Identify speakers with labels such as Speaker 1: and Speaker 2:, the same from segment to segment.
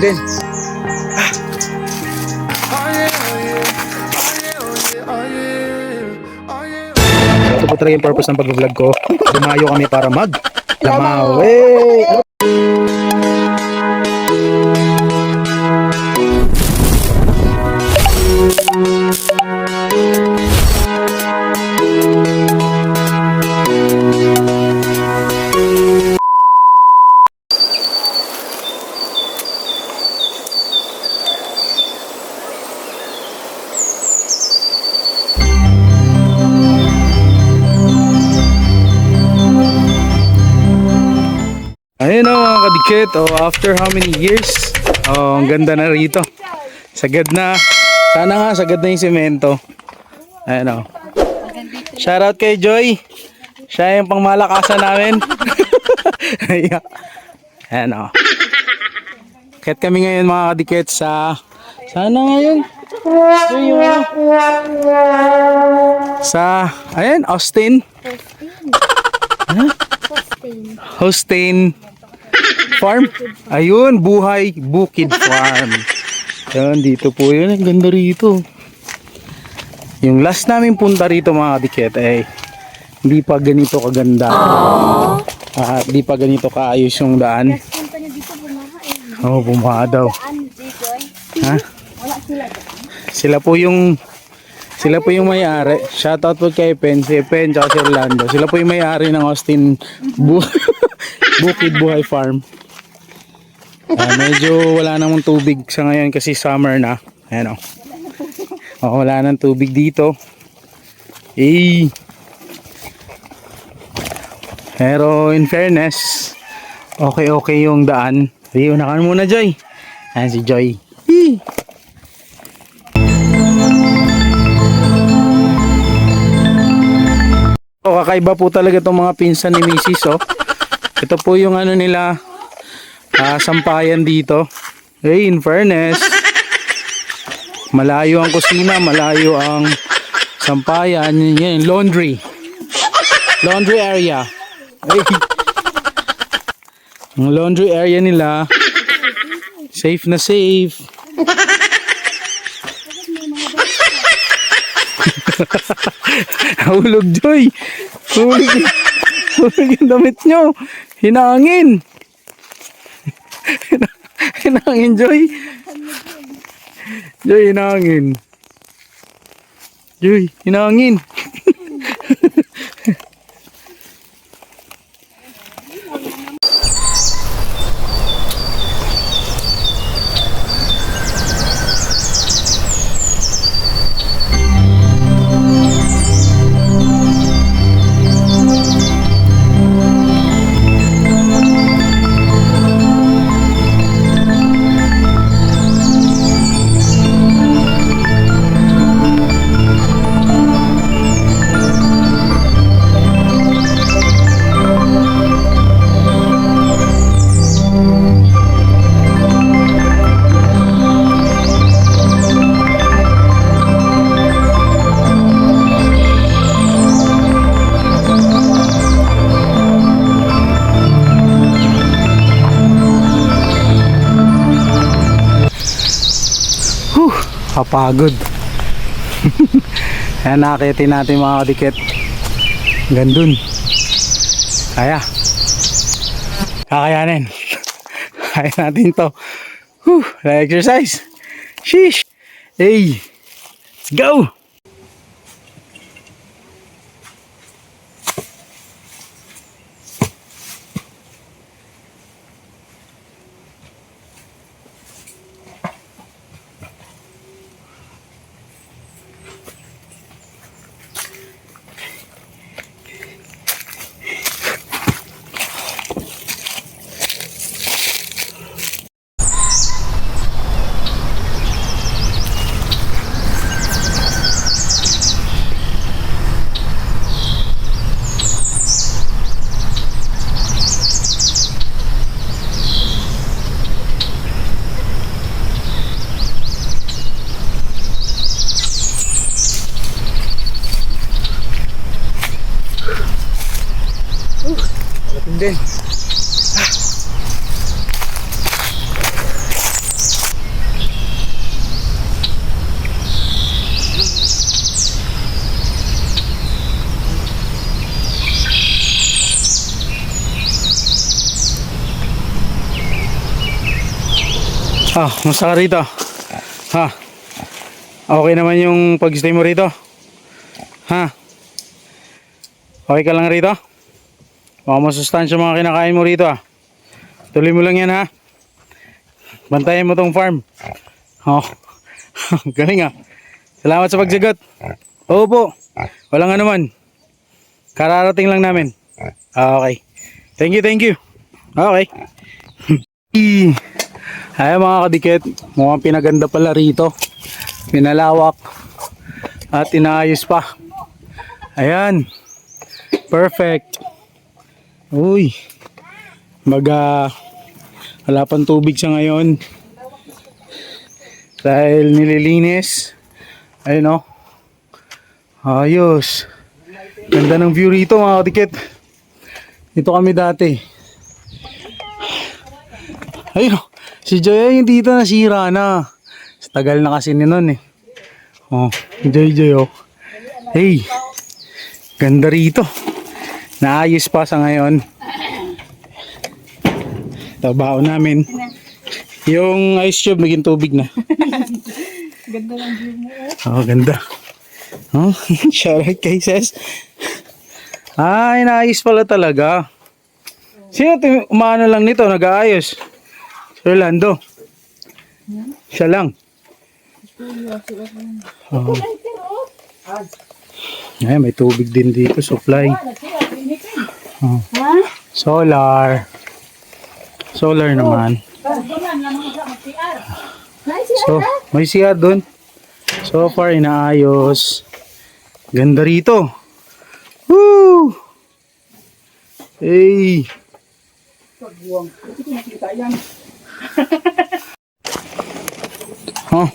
Speaker 1: din. Ito po talaga yung purpose ng pag-vlog ko. Dumayo kami para lamaw. Hey! Ayun o mga kadikit, after how many years, ang ganda na rito. Sagad na, sana nga sagad na yung semento. Ayun o. Shoutout kay Joy, siya yung pangmalakasan namin. Ayun o. Kahit kami ngayon mga kadikit sana ngayon? Sa, ayun, Austin. Hostin Farm. Ayun, Buhay Bukid Farm. Ayun, dito po yun. Ang ganda rito. Yung last namin punta rito mga kadikit ay hindi pa ganito kaganda. Hindi pa ganito kaayos yung daan. Oo, bumaha daw. Ha? Sila po yung may-ari. Shoutout po kay Pen, si Pen tsaka si Orlando. Sila po yung may-ari ng Austin Bukid Buhay Farm. Medyo wala namang tubig sa ngayon kasi summer na. Ayan o. Wala nang tubig dito. Pero in fairness, okay yung daan. Unakan muna, Joy. Ayan si Joy. Kakaiba po talaga itong mga pinsan ni Mrs. Ito po yung ano nila, sampayan dito. In fairness, malayo ang kusina, malayo ang sampayan. Yan, laundry area. Ang laundry area nila, safe na safe. Hulog, Joy. Hulog yung damit nyo. Hinangin. Hinangin, Joy. Joy, hinangin. Joy, hinangin. Kapagod. Ayan, nakitin natin mga kadikit. Gandun. Kakayanin. Kaya natin to. Exercise. Sheesh. Hey, let's go. din. Musta ka rito? Ha? Okay naman yung pag-stay mo rito? Ha? Okay ka lang rito? Baka masustansya mga kinakain mo rito Tuloy mo lang yan ha. Bantayan mo tong farm. Galing Salamat sa pagsagot. Opo. Walang anuman. Kararating lang namin. Okay. Thank you. Okay. Ay mga kadikit, mukhang pinaganda pala rito. Pinalawak at inaayos pa. Ayan. Perfect. Uy. Wala pang tubig sa ngayon. Dahil nililinis. Ayun Ayos. Ganda ng view rito mga kadikit. Dito kami dati. Ayun si Joy yung dito nasira na. Sa tagal na kasi ni nun Joy. Hey. Ganda rito. Naayos pa sa ngayon. Trabaho namin. Yung ice cube naging tubig na.
Speaker 2: Ganda ng view mo.
Speaker 1: Ganda. Shout out kay Ses. Inaayos pala talaga. Sino umano lang nito, nag-aayos? Si Orlando. Siya lang. Ay, may tubig din dito, supply. Solar. Solar naman. So, may CR doon. So far, inaayos. Ganda rito. Woo! Hey!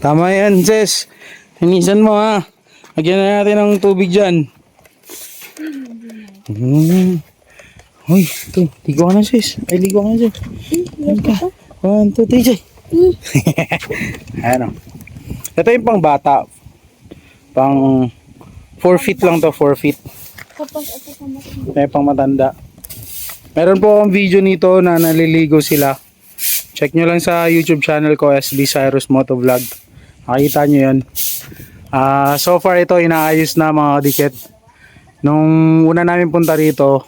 Speaker 1: Tama yan, Sis. Hinisan mo Lagyan na natin ng tubig dyan. Uy, ito. Ligo ka na, Sis. Ligo ka na, Sis. 1, 2, 3, Sis. Ayan Ito yung pang bata. Pang 4 feet lang to, 4 feet. May pang matanda. Meron po akong video nito na naliligo sila. Check nyo lang sa YouTube channel ko, SB Cyrus Motovlog. Makikita nyo yan. So far ito inaayos na mga kadikit. Nung una namin punta rito,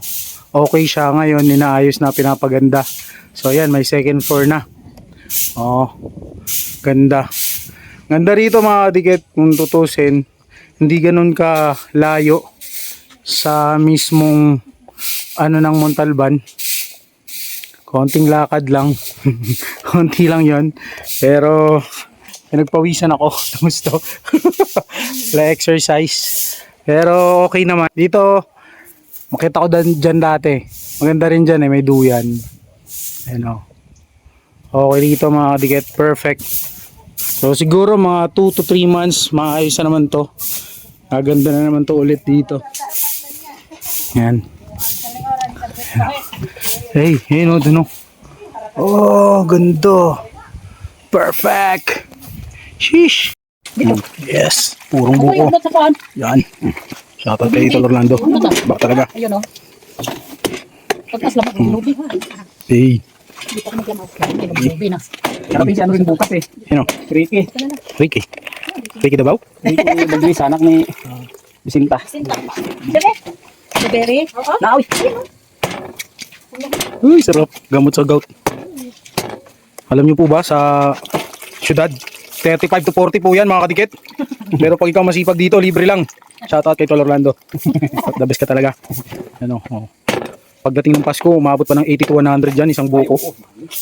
Speaker 1: okay siya. Ngayon inaayos na, pinapaganda. So yan, may second floor na. Ganda. Ganda rito mga kadikit. Kung tutusin, hindi ganun ka layo sa mismong ng Montalban. Konting lakad lang. Konti lang yon. Pero nagpawisan ako. Gusto. La exercise. Pero okay naman. Dito, makita ko dyan dati. Maganda rin dyan may duyan. Okay dito mga kadikit. Perfect. So siguro mga 2 to 3 months maayos na naman to. Maganda na naman to ulit dito. Yan. Hey, dun ganda. Perfect. Sheesh. Yes, purong buko. Yan. Shoutout kay Tito Orlando. Bak talaga.
Speaker 2: Ayun Pagkas lang ang lubi
Speaker 1: Hey.
Speaker 2: Hindi pa maglamaw. Lubi na. Pero pinsi rin bukas Ricky. Ricky Dabaw?
Speaker 3: Ricky Baglis, anak ni Bisinta.
Speaker 2: Blueberry.
Speaker 3: Nauy.
Speaker 1: Uy, sarap. Gamot sa gout. Alam niyo po ba sa syudad, 35 to 40 po yan mga kadikit. Pero pag ikaw masipag dito, libre lang. Shoutout kay Tol Orlando. The best ka talaga. Pagdating ng Pasko, umabot pa ng 80 to 100 dyan, isang buko.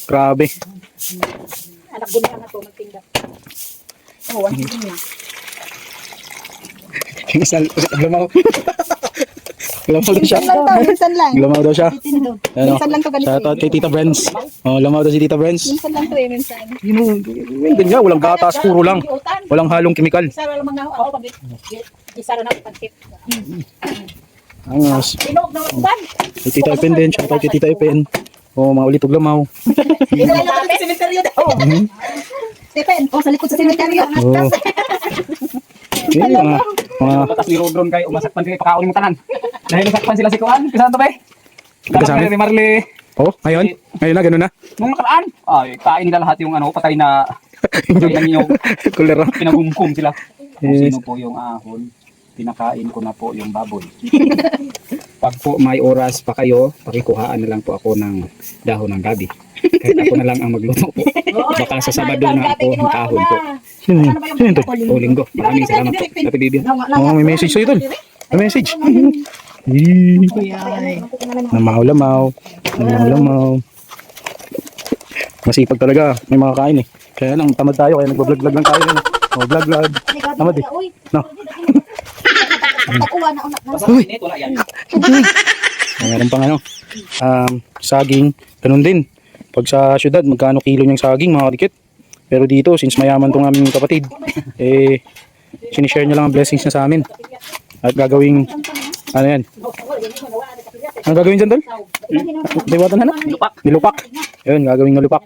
Speaker 1: Grabe.
Speaker 2: Anak ko na to, magtinda.
Speaker 1: Isang glamaw. Glamaw daw siya.
Speaker 2: Minsan lang.
Speaker 1: Glamaw daw siya.
Speaker 2: Minsan lang to ganito.
Speaker 1: Shoutout kay Tita Brens. Lamaw daw si Tita Brens.
Speaker 2: Minsan lang to minsan.
Speaker 1: Ganyan, walang gatas, puro lang. Walang halong kemikal.
Speaker 2: Isa lang mga isa na pagkit.
Speaker 1: Angas.
Speaker 2: Pinog na uban.
Speaker 1: Kay Tita Epen din, shoutout kay Tita Epen. Maulit og lamaw.
Speaker 2: Ito lang natin sa sementeryo daw. Stephen, sa likod sa sementeryo.
Speaker 1: Mga
Speaker 3: Batas ni Rodron kay umasakpan kay pakaon mo tanan. Dahil nasakpan sila si Kuan, kasama to ba?
Speaker 1: Kasama?
Speaker 3: Ni Marley.
Speaker 1: Oh, ngayon? Ngayon na, ganun na.
Speaker 3: Nung nakaraan, ay, kain nila lahat yung patay na yung niyog.
Speaker 1: Kulera.
Speaker 3: Pinagumkum sila. Kung
Speaker 1: Yes.
Speaker 3: sino po yung ahon, pinakain ko na po yung baboy. Pag po may oras pa kayo, pakikuhaan na lang po ako ng dahon ng gabi. Kahit ako na lang ang magluto po. Baka sa Sabado na ako ang ahon po.
Speaker 1: Sino yun? Sino yun to?
Speaker 3: O Linggo. Maraming salamat po. Happy Bibi.
Speaker 1: Oh, may message sa'yo tol. May message. Namaw-lamaw. Namaw-lamaw. Masipag talaga. May mga kain eh. Kaya lang, tamad tayo. Kaya nagbablog-vlog lang tayo. Oh, vlog-vlog. Tamad eh. No. Uy!
Speaker 3: Wala yan.
Speaker 1: Meron pang ano. Saging. Ganun din. Pag sa syudad, magkano kilo niyang saging mga kadikit. Pero dito, since mayaman tong aming kapatid, sinishare niya lang ang blessings niya sa amin. At gagawing, ano yan? Ang gagawin dyan, tol? Diwatan na?
Speaker 3: Lupak.
Speaker 1: Nilupak. Yun, gagawing nilupak.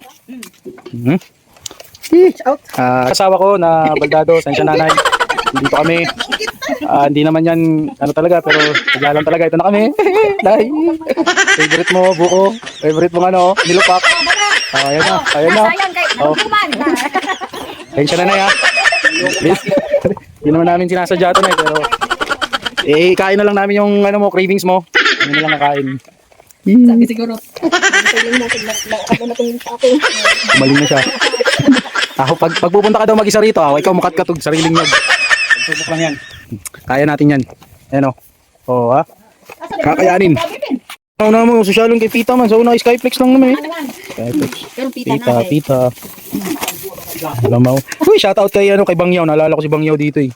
Speaker 1: Kasawa ko na baldado, sensya nanay. Dito kami. Hindi naman yan, ano talaga, pero paglalang talaga. Ito na kami. Dahil, favorite mo, buko. Favorite mo ano, nilupak. Ayan na, ayan na. Oh. Sensya nanay ha. Hindi naman namin sinasadya ito na pero kain na lang namin yung ano mo, cravings mo. Ano na lang nakain.
Speaker 2: Sabi siguro.
Speaker 1: Maling na siya. Ako, pag pupunta ka daw mag-isa rito, ikaw makatog sariling nyog.
Speaker 3: Subok lang yan.
Speaker 1: Kaya natin yan. Ayan o. Oo ha. Kakayanin. Una mo, sosyalong kay Pita man. Sa una, Skyflex lang naman eh. Skyflex. Pita. Lamaw. Uy, shoutout kay kay Bangyaw. Naalala ko si Bangyaw dito eh.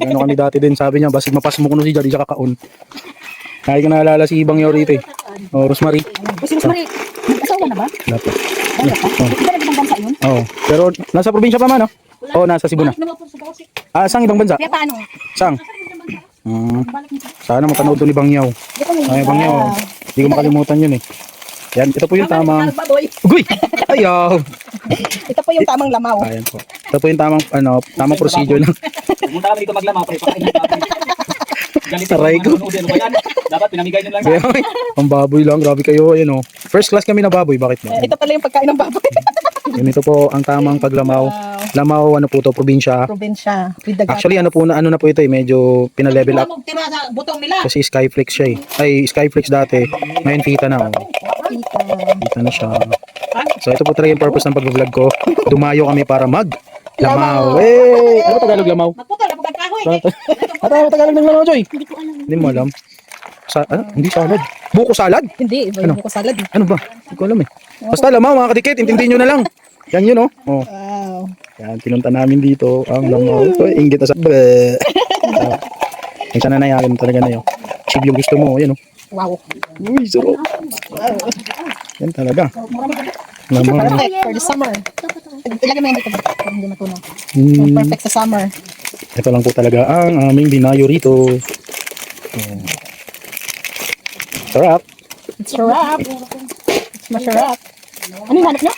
Speaker 1: Ano kami dati din. Sabi niya, basig mapas mo ko no si Jadi siya kakaon. Kaya ko naalala si Bangyaw rito eh. Oh, Rosemary.
Speaker 2: Si Rosemary, asawa na ba?
Speaker 1: Wala pa.
Speaker 2: Iba na ibang bansa yun?
Speaker 1: Oo. Pero nasa probinsya pa man, no? Oo, nasa Cebu na. Saan ibang bansa?
Speaker 2: Kaya paano?
Speaker 1: Saan? Sana matanood doon ni Bangyaw. Ay, Bangyaw. Hindi ko makalimutan yun eh. Yan, ito po yung tamang...
Speaker 2: Baboy.
Speaker 1: Uy! Ayaw!
Speaker 2: Ito po yung tamang lamaw.
Speaker 1: Ayan po. Ito po yung tamang procedure lang.
Speaker 3: Pumunta kami dito maglamaw. Pakain ng baboy.
Speaker 1: Aray ko.
Speaker 3: Ano ba yan? Dapat pinamigay nyo lang sa
Speaker 1: Kaya, ang baboy lang. Grabe kayo. Ayan o. First class kami na baboy. Bakit mo?
Speaker 2: Ito pala yung pagkain ng baboy.
Speaker 1: Ganito po ang tamang paglamaw. Lamaw, ano po to, probinsya.
Speaker 2: Probinsya. With the
Speaker 1: Actually, ano na po ito eh. Medyo pinalevel up.
Speaker 2: Tira sa butong nila.
Speaker 1: Kasi Skyflex siya eh. Ay, Skyflex dati. Ngayon Vita na oh. Vita na siya. So ito po talaga yung purpose ng pag-vlog ko. Dumayo kami para lamaw. Eh! Ano ba Tagalog lamaw?
Speaker 2: Magputol, napagod kahoy.
Speaker 1: Ano ba Tagalog ng lamaw, Joy? Hindi mo alam. Hindi salad. Buko salad?
Speaker 2: Hindi, iba yung buko salad.
Speaker 1: Ano ba? Hindi ko alam eh. Basta lamaw mga kadikit, intindihin nyo na lang. Yan yun oh. Oh.
Speaker 2: Wow.
Speaker 1: Yan, pinunta namin dito ang lamaw. Ito, inggit na sa... Yung sana na yan, talaga na yun. Chib yung gusto mo, yan oh.
Speaker 2: Wow.
Speaker 1: Uy, sarap. Yan talaga. Lamaw.
Speaker 2: Perfect for the summer. Ilagay mo yan dito. Para hindi matunaw.
Speaker 1: Hmm.
Speaker 2: Perfect sa summer.
Speaker 1: Ito lang po talaga ang aming dinayo rito. Oh. Sarap.
Speaker 2: It's a wrap. It's masarap. Ano yung hanap niyo?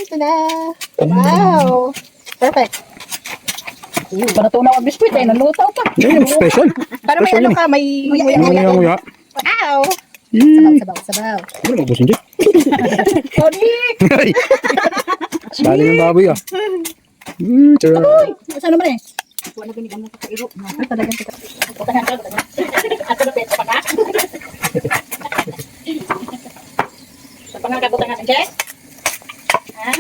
Speaker 2: Ito na. Wow. Perfect. Natunaw ang biskuit eh. Nalutaw pa.
Speaker 1: Yan yung special.
Speaker 2: Para may
Speaker 1: Special
Speaker 2: ano
Speaker 1: yan
Speaker 2: ka, may
Speaker 1: Nguya-nguya.
Speaker 2: Wow.
Speaker 1: Yee.
Speaker 2: Sabaw.
Speaker 1: Ano magbusin dyan?
Speaker 2: Tony!
Speaker 1: Sali ng baboy ah. Sarap.
Speaker 2: Uy! Saan naman eh? Wala ganig ang mga kairo. Ay, talagang kita. At sa peta pa ka? Sa pangagabutan natin, Jess? Ha?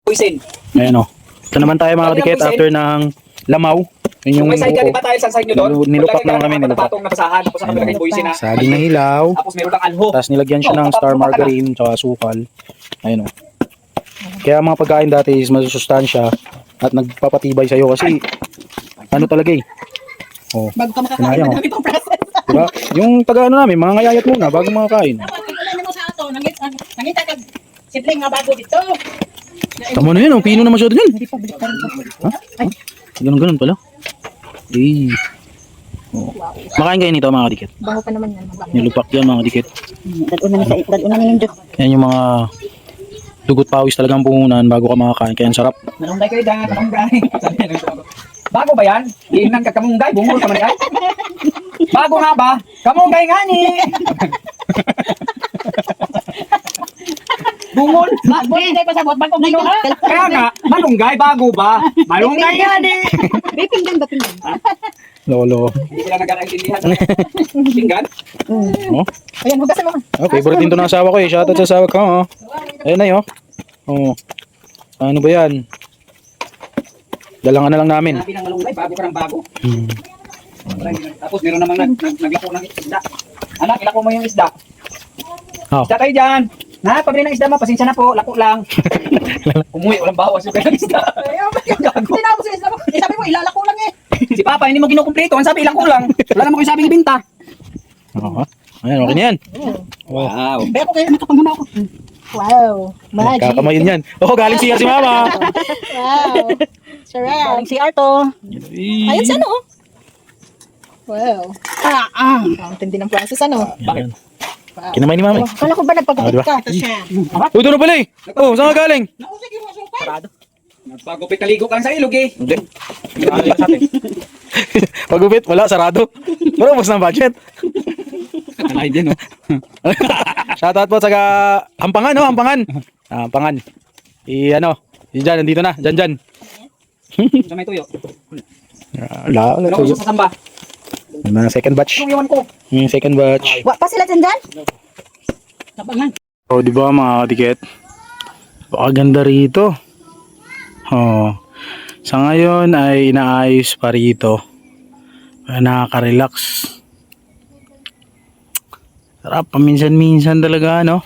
Speaker 3: Puisin.
Speaker 1: Ayan o. Ito naman tayo mga kadikit after ng lamaw. Yun
Speaker 3: Yung
Speaker 1: yung
Speaker 3: may side dyan, di ba tayo sa side nyo doon?
Speaker 1: Nilupak naman kami, nilupak.
Speaker 3: Patong na basahan, tapos ang nilagay buisin na.
Speaker 1: saging na hilaw.
Speaker 3: Tapos meron kang alho.
Speaker 1: Tapos nilagyan siya ng star margarine tsaka sukal. Ayun o. Kaya mga pagkain dati is masusustansya at nagpapatibay sa'yo kasi ano talaga eh. Oh,
Speaker 2: Bago ka makakain,
Speaker 1: Kinaya, oh.
Speaker 2: madami pang process.
Speaker 1: diba? Yung taga ano namin, mga ngayayat muna bago makakain.
Speaker 2: Wala mo sa ato, nangita ka, simpleng nga bago dito.
Speaker 1: Tama na yun, oh. Pino na masyado yun.
Speaker 2: Hindi pa, balik pa rin po.
Speaker 1: Ha? Ganun pala. Eh. Oh. Makain kayo nito mga kadikit.
Speaker 2: Bago pa naman yan.
Speaker 1: Nilupak yan mga kadikit.
Speaker 2: Daduna na yung
Speaker 1: Yan yung mga dugot pawis talagang puhunan bago ka makakain. Kaya ang sarap.
Speaker 3: Manunggay kayo dyan, kamunggay. Sabi niya lang ito. Bago ba yan? Iinan ka kamunggay, bungol ka man yan. Bago nga ba? Kamunggay nga ni. Bungol?
Speaker 2: Hindi pa sabot, bago ngayon ha?
Speaker 3: Kaya nga, malunggay, bago ba? Malunggay nga ni.
Speaker 2: May pinggan ba pinggan?
Speaker 1: Lolo.
Speaker 3: Hindi sila nagkakaintindihan. Pinggan?
Speaker 1: Oh.
Speaker 2: Ayan, hugasan mo.
Speaker 1: Oh, favorite din to ng asawa ko eh. Shoutout sa asawa ko. Oh. Ayun na yun. Oh. Ano ba yan? Dalangan na lang namin.
Speaker 3: Sabi ng malunggay, bago ka ng bago.
Speaker 1: Hmm.
Speaker 3: Tapos meron namang naglako ng isda. Anak, ilako mo yung isda.
Speaker 1: Oh.
Speaker 3: Isda kayo dyan. Na, pabili ng isda mo, pasensya na po, lako lang. Umuwi, walang bawas yung kanyang isda.
Speaker 2: Hindi na ako sa isla mo. Sabi mo, ilalako lang eh.
Speaker 3: Si Papa, hindi mo kinukumpleto. Ang sabi, ilang kulang. Wala naman kayo sabi ni Binta.
Speaker 1: Oh. Ayan, okay na yan.
Speaker 3: Wow.
Speaker 2: Kaya ako kayo nakapanghuna ako. Wow, magic.
Speaker 1: Kakamayin yan. Oh, galing siya si mama.
Speaker 2: Wow. Sarap. Galing si Arto. Ayun sa ano? Wow. Ang tindi ng process ano?
Speaker 1: Yan. Kinamay ni mama.
Speaker 2: Kala ko ba nagpagupit
Speaker 1: Ah,
Speaker 2: ka?
Speaker 1: Uy, doon na pala eh. Oh, saan ka galing?
Speaker 3: Parado. Nagpagupit kaligo ka lang sa ilog eh.
Speaker 1: Hindi. Pagupit, wala, sarado. Pero ubos ng budget.
Speaker 3: Ay, din oh.
Speaker 1: Shoutout po sa Hampangan, no? Hampangan. Hampangan. Ano, dyan, nandito na. Dyan.
Speaker 3: Sa may tuyo.
Speaker 1: Wala.
Speaker 3: Ano gusto sa samba?
Speaker 1: Yung mga second batch.
Speaker 3: Yung iwan ko.
Speaker 1: Yung second batch.
Speaker 2: Wa pa sila dyan dyan? Tabangan.
Speaker 1: Oh, di ba mga tiket? Baka ganda rito. Oh. Sa ngayon ay inaayos pa rito. Nakaka-relax. Sarap, paminsan-minsan talaga, no?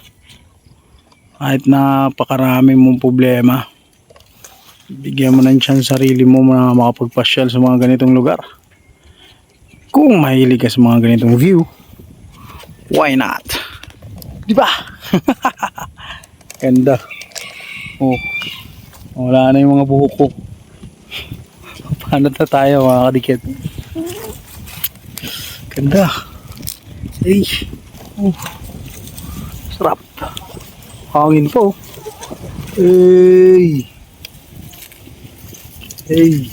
Speaker 1: Kahit napakarami mong problema. Bigyan mo ng chance sarili mo na makapagpasyal sa mga ganitong lugar. Kung mahilig ka sa mga ganitong view, why not? Di ba? Ganda. Oh. Wala na yung mga buhok ko. Paano na tayo mga kadikit? Ganda. Ay. Oh. Sarap. Hangin po. Ay. Ay.